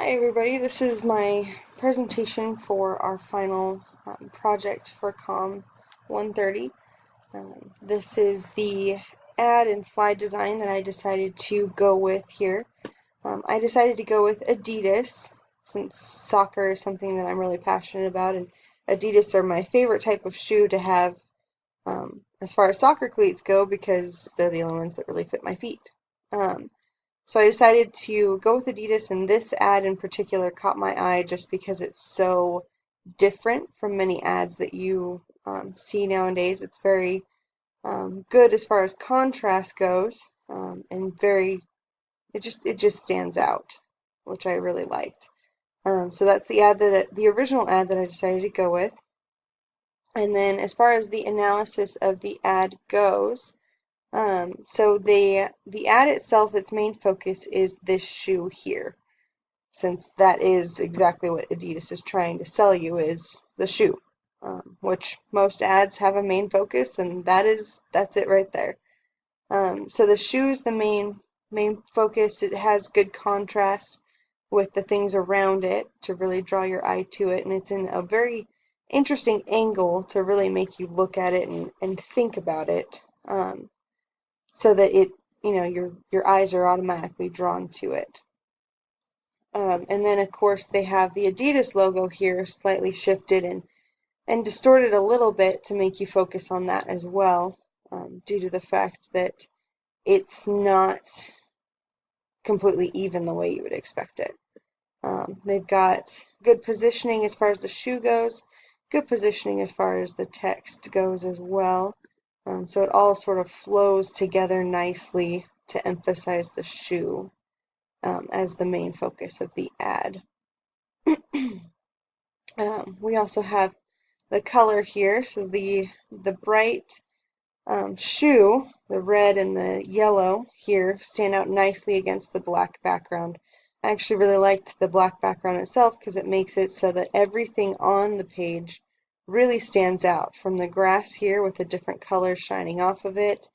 Hi everybody, this is my presentation for our final project for COM 130. This is the ad and slide design that I decided to go with here. I decided to go with Adidas since soccer is something that I'm really passionate about, and Adidas are my favorite type of shoe to have as far as soccer cleats go because they're the only ones that really fit my feet. Um, so I decided to go with Adidas, and this ad in particular caught my eye just because it's so different from many ads that you see nowadays. It's very good as far as contrast goes, and it just stands out, which I really liked. So that's the original ad that I decided to go with. And then as far as the analysis of the ad goes, so the ad itself, its main focus is this shoe here, since that is exactly what Adidas is trying to sell you, is the shoe, which most ads have a main focus, and that's it right there. So the shoe is the main focus. It has good contrast with the things around it to really draw your eye to it, and it's in a very interesting angle to really make you look at it and think about it. So that your eyes are automatically drawn to it. And then of course they have the Adidas logo here slightly shifted and distorted a little bit to make you focus on that as well, due to the fact that it's not completely even the way you would expect it. They've got good positioning as far as the shoe goes, good positioning as far as the text goes as well. So it all sort of flows together nicely to emphasize the shoe as the main focus of the ad. We also have the color here, so the bright shoe, the red and the yellow here, stand out nicely against the black background. I actually really liked the black background itself because it makes it so that everything on the page really stands out, from the grass here with the different colors shining off of it,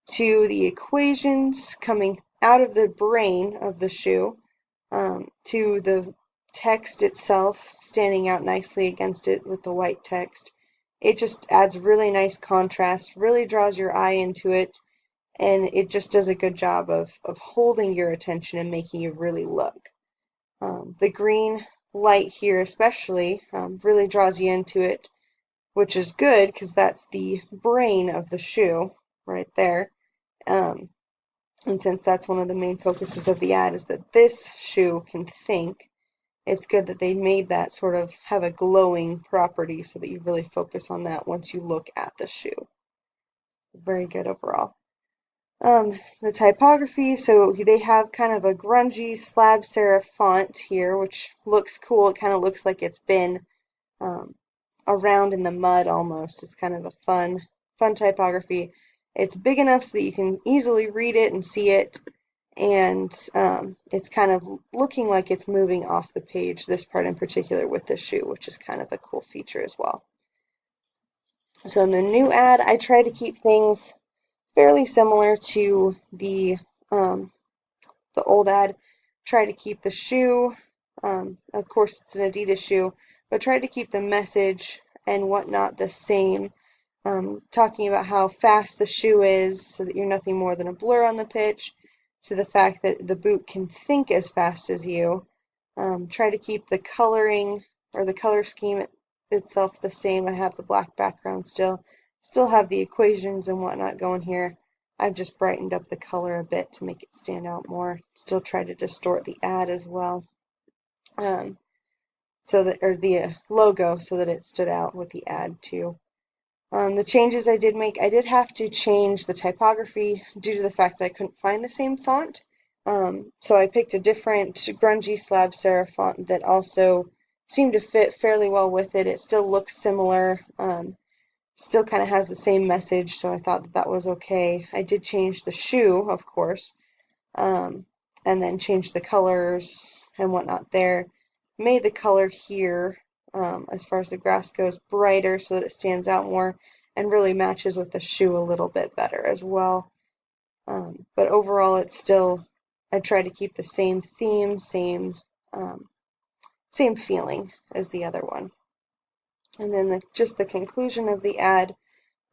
to the equations coming out of the brain of the shoe, to the text itself standing out nicely against it with the white text. It just adds really nice contrast, really draws your eye into it, and it just does a good job of holding your attention and making you really look. The green light here especially really draws you into it, which is good because that's the brain of the shoe right there. Um, and since that's one of the main focuses of the ad, is that this shoe can think, it's good that they made that sort of have a glowing property so that you really focus on that once you look at the shoe. Very good overall. The typography, so they have kind of a grungy slab serif font here, which looks cool. It kind of looks like it's been um, around in the mud almost. It's kind of a fun typography. It's big enough so that you can easily read it and see it, and it's kind of looking like it's moving off the page, this part in particular with the shoe, which is kind of a cool feature as well. So in the new ad, I try to keep things fairly similar to the old ad. Try to keep the shoe, of course it's an Adidas shoe, but try to keep the message and whatnot the same. Talking about how fast the shoe is so that you're nothing more than a blur on the pitch, to the fact that the boot can think as fast as you. Try to keep the coloring or the color scheme itself the same. I have the black background still have the equations and whatnot going here. I've just brightened up the color a bit to make it stand out more. Still try to distort the ad as well, or the logo, so that it stood out with the ad too. The changes I did make, I did have to change the typography due to the fact that I couldn't find the same font. So I picked a different grungy slab serif font that also seemed to fit fairly well with it. It still looks similar, still kind of has the same message, so I thought that was okay. I did change the shoe, of course, and then change the colors and whatnot there. Made the color here, as far as the grass goes, brighter so that it stands out more and really matches with the shoe a little bit better as well. But overall, it's still, I try to keep the same theme, same same feeling as the other one. And then just the conclusion of the ad.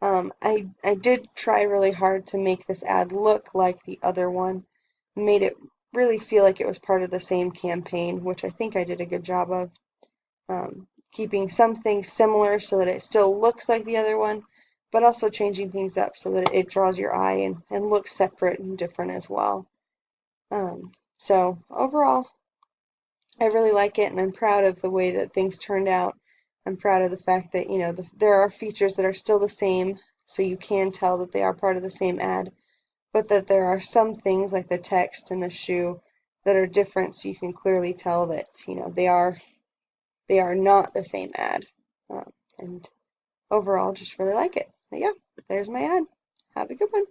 I did try really hard to make this ad look like the other one, made it really feel like it was part of the same campaign, which I think I did a good job of, keeping some things similar so that it still looks like the other one, but also changing things up so that it draws your eye and looks separate and different as well. So overall, I really like it, and I'm proud of the way that things turned out. I'm proud of the fact that, there are features that are still the same, so you can tell that they are part of the same ad, but that there are some things like the text and the shoe that are different, so you can clearly tell that, they are not the same ad. And overall, just really like it. But yeah, there's my ad. Have a good one.